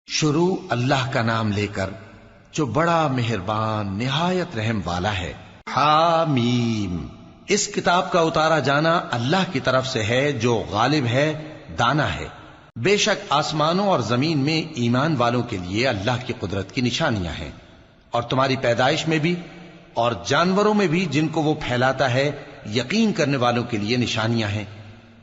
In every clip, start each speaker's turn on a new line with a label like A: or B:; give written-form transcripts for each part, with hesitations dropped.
A: شروع اللہ کا نام لے کر جو بڑا مہربان نہایت رحم والا ہے۔ حامیم، اس کتاب کا اتارا جانا اللہ کی طرف سے ہے جو غالب ہے، دانا ہے۔ بے شک آسمانوں اور زمین میں ایمان والوں کے لیے اللہ کی قدرت کی نشانیاں ہیں، اور تمہاری پیدائش میں بھی اور جانوروں میں بھی جن کو وہ پھیلاتا ہے یقین کرنے والوں کے لیے نشانیاں ہیں،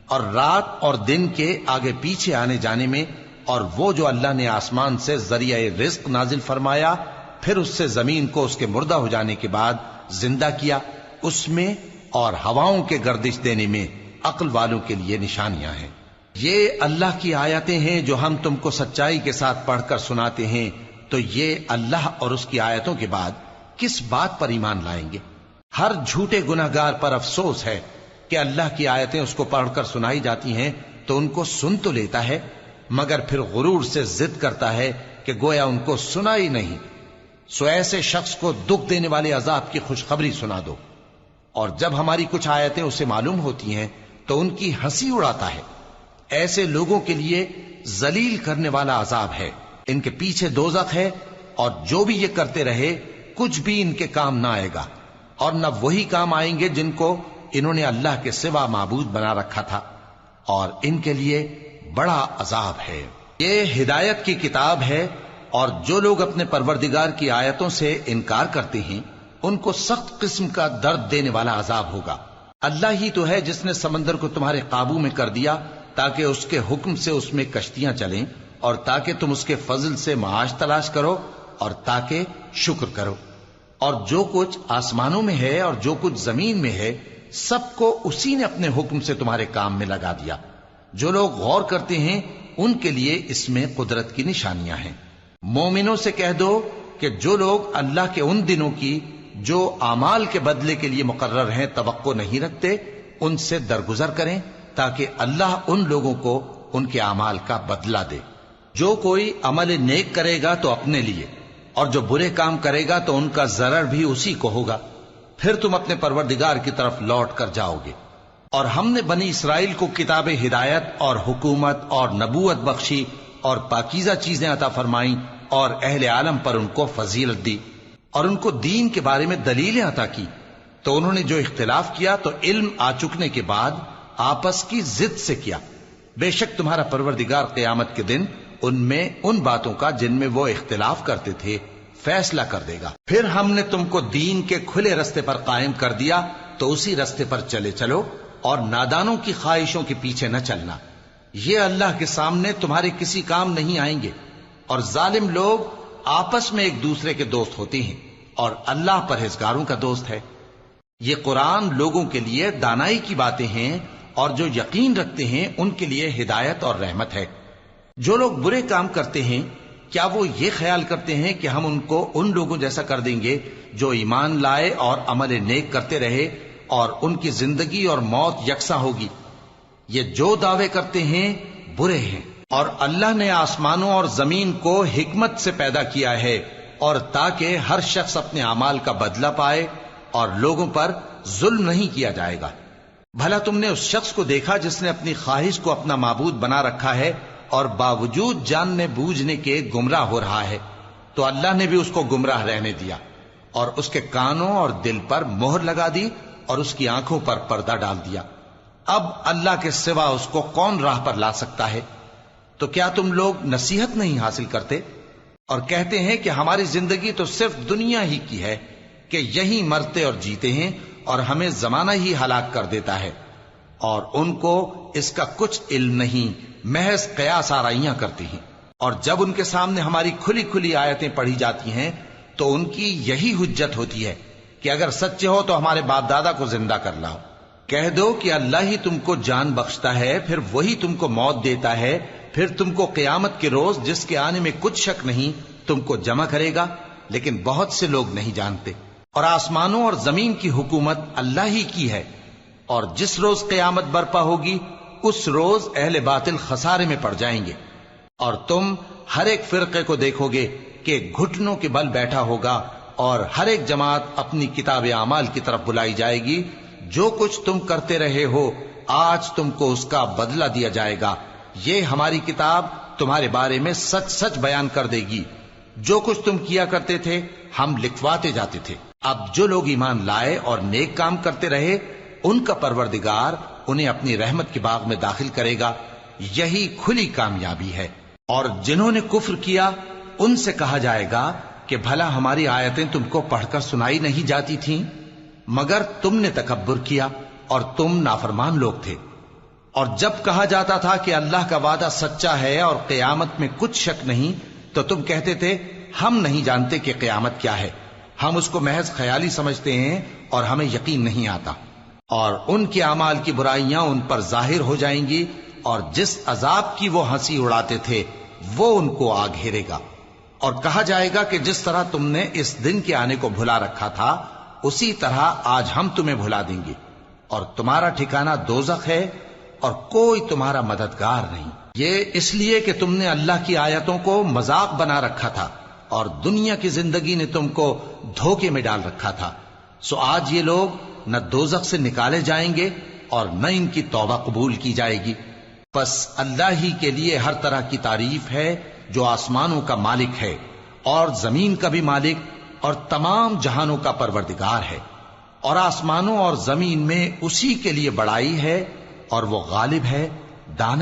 A: اور رات اور دن کے آگے پیچھے آنے جانے میں، اور وہ جو اللہ نے آسمان سے ذریعہ رزق نازل فرمایا پھر اس سے زمین کو اس کے مردہ ہو جانے کے بعد زندہ کیا، اس میں اور ہواؤں کے گردش دینے میں عقل والوں کے لیے نشانیاں ہیں۔ یہ اللہ کی آیتیں ہیں جو ہم تم کو سچائی کے ساتھ پڑھ کر سناتے ہیں، تو یہ اللہ اور اس کی آیتوں کے بعد کس بات پر ایمان لائیں گے؟ ہر جھوٹے گناہگار پر افسوس ہے کہ اللہ کی آیتیں اس کو پڑھ کر سنائی جاتی ہیں تو ان کو سن تو لیتا ہے، مگر پھر غرور سے ضد کرتا ہے کہ گویا ان کو سنا ہی نہیں۔ سو ایسے شخص کو دکھ دینے والے عذاب کی خوشخبری سنا دو، اور جب ہماری کچھ آیتیں اسے معلوم ہوتی ہیں تو ان کی ہنسی اڑاتا ہے۔ ایسے لوگوں کے لیے ذلیل کرنے والا عذاب ہے، ان کے پیچھے دوزخ ہے، اور جو بھی یہ کرتے رہے کچھ بھی ان کے کام نہ آئے گا، اور نہ وہی کام آئیں گے جن کو انہوں نے اللہ کے سوا معبود بنا رکھا تھا، اور ان کے لیے بڑا عذاب ہے۔ یہ ہدایت کی کتاب ہے، اور جو لوگ اپنے پروردگار کی آیتوں سے انکار کرتے ہیں ان کو سخت قسم کا درد دینے والا عذاب ہوگا۔ اللہ ہی تو ہے جس نے سمندر کو تمہارے قابو میں کر دیا تاکہ اس کے حکم سے اس میں کشتیاں چلیں، اور تاکہ تم اس کے فضل سے معاش تلاش کرو، اور تاکہ شکر کرو۔ اور جو کچھ آسمانوں میں ہے اور جو کچھ زمین میں ہے سب کو اسی نے اپنے حکم سے تمہارے کام میں لگا دیا۔ جو لوگ غور کرتے ہیں ان کے لیے اس میں قدرت کی نشانیاں ہیں۔ مومنوں سے کہہ دو کہ جو لوگ اللہ کے ان دنوں کی جو اعمال کے بدلے کے لیے مقرر ہیں توقع نہیں رکھتے، ان سے درگزر کریں تاکہ اللہ ان لوگوں کو ان کے اعمال کا بدلہ دے۔ جو کوئی عمل نیک کرے گا تو اپنے لیے، اور جو برے کام کرے گا تو ان کا ضرر بھی اسی کو ہوگا، پھر تم اپنے پروردگار کی طرف لوٹ کر جاؤ گے۔ اور ہم نے بنی اسرائیل کو کتاب ہدایت اور حکومت اور نبوت بخشی، اور پاکیزہ چیزیں عطا فرمائیں، اور اہل عالم پر ان کو فضیلت دی، اور ان کو دین کے بارے میں دلیلیں عطا کی، تو انہوں نے جو اختلاف کیا تو علم آ چکنے کے بعد آپس کی ضد سے کیا۔ بے شک تمہارا پروردگار قیامت کے دن ان میں ان باتوں کا جن میں وہ اختلاف کرتے تھے فیصلہ کر دے گا۔ پھر ہم نے تم کو دین کے کھلے رستے پر قائم کر دیا، تو اسی رستے پر چلے چلو، اور نادانوں کی خواہشوں کے پیچھے نہ چلنا، یہ اللہ کے سامنے تمہارے کسی کام نہیں آئیں گے۔ اور ظالم لوگ آپس میں ایک دوسرے کے دوست ہوتے ہیں، اور اللہ پرہیزگاروں کا دوست ہے۔ یہ قرآن لوگوں کے لیے دانائی کی باتیں ہیں، اور جو یقین رکھتے ہیں ان کے لیے ہدایت اور رحمت ہے۔ جو لوگ برے کام کرتے ہیں کیا وہ یہ خیال کرتے ہیں کہ ہم ان کو ان لوگوں جیسا کر دیں گے جو ایمان لائے اور عمل نیک کرتے رہے، اور ان کی زندگی اور موت یکساں ہوگی؟ یہ جو دعوے کرتے ہیں برے ہیں۔ اور اللہ نے آسمانوں اور زمین کو حکمت سے پیدا کیا ہے، اور تاکہ ہر شخص اپنے اعمال کا بدلہ پائے، اور لوگوں پر ظلم نہیں کیا جائے گا۔ بھلا تم نے اس شخص کو دیکھا جس نے اپنی خواہش کو اپنا معبود بنا رکھا ہے، اور باوجود جاننے بوجھنے کے گمراہ ہو رہا ہے؟ تو اللہ نے بھی اس کو گمراہ رہنے دیا، اور اس کے کانوں اور دل پر مہر لگا دی، اور اس کی آنکھوں پر پردہ ڈال دیا۔ اب اللہ کے سوا اس کو کون راہ پر لا سکتا ہے؟ تو کیا تم لوگ نصیحت نہیں حاصل کرتے؟ اور کہتے ہیں کہ ہماری زندگی تو صرف دنیا ہی کی ہے، کہ یہی مرتے اور جیتے ہیں، اور ہمیں زمانہ ہی ہلاک کر دیتا ہے۔ اور ان کو اس کا کچھ علم نہیں، محض قیاس آرائیاں کرتے ہیں۔ اور جب ان کے سامنے ہماری کھلی کھلی آیتیں پڑھی جاتی ہیں تو ان کی یہی حجت ہوتی ہے کہ اگر سچے ہو تو ہمارے باپ دادا کو زندہ کر لاؤ۔ کہہ دو کہ اللہ ہی تم کو جان بخشتا ہے، پھر وہی تم کو موت دیتا ہے، پھر تم کو قیامت کے روز جس کے آنے میں کچھ شک نہیں تم کو جمع کرے گا، لیکن بہت سے لوگ نہیں جانتے۔ اور آسمانوں اور زمین کی حکومت اللہ ہی کی ہے، اور جس روز قیامت برپا ہوگی اس روز اہل باطل خسارے میں پڑ جائیں گے۔ اور تم ہر ایک فرقے کو دیکھو گے کہ گھٹنوں کے بل بیٹھا ہوگا، اور ہر ایک جماعت اپنی کتاب اعمال کی طرف بلائی جائے گی۔ جو کچھ تم کرتے رہے ہو آج تم کو اس کا بدلہ دیا جائے گا۔ یہ ہماری کتاب تمہارے بارے میں سچ سچ بیان کر دے گی. جو کچھ تم کیا کرتے تھے ہم لکھواتے جاتے تھے. اب جو لوگ ایمان لائے اور نیک کام کرتے رہے ان کا پروردگار انہیں اپنی رحمت کے باغ میں داخل کرے گا. یہی کھلی کامیابی ہے. اور جنہوں نے کفر کیا ان سے کہا جائے گا کہ بھلا ہماری آیتیں تم کو پڑھ کر سنائی نہیں جاتی تھیں؟ مگر تم نے تکبر کیا اور تم نافرمان لوگ تھے. اور جب کہا جاتا تھا کہ اللہ کا وعدہ سچا ہے اور قیامت میں کچھ شک نہیں تو تم کہتے تھے ہم نہیں جانتے کہ قیامت کیا ہے، ہم اس کو محض خیالی سمجھتے ہیں اور ہمیں یقین نہیں آتا. اور ان کے اعمال کی برائیاں ان پر ظاہر ہو جائیں گی اور جس عذاب کی وہ ہنسی اڑاتے تھے وہ ان کو آ گھیرے گا. اور کہا جائے گا کہ جس طرح تم نے اس دن کے آنے کو بھلا رکھا تھا اسی طرح آج ہم تمہیں بھلا دیں گے، اور تمہارا ٹھکانہ دوزخ ہے اور کوئی تمہارا مددگار نہیں. یہ اس لیے کہ تم نے اللہ کی آیتوں کو مذاق بنا رکھا تھا اور دنیا کی زندگی نے تم کو دھوکے میں ڈال رکھا تھا. سو آج یہ لوگ نہ دوزخ سے نکالے جائیں گے اور نہ ان کی توبہ قبول کی جائے گی. بس اللہ ہی کے لیے ہر طرح کی تعریف ہے جو آسمانوں کا مالک ہے اور زمین کا بھی مالک اور تمام جہانوں کا پروردگار ہے. اور آسمانوں اور زمین میں اسی کے لیے بڑائی ہے اور وہ غالب ہے، دانا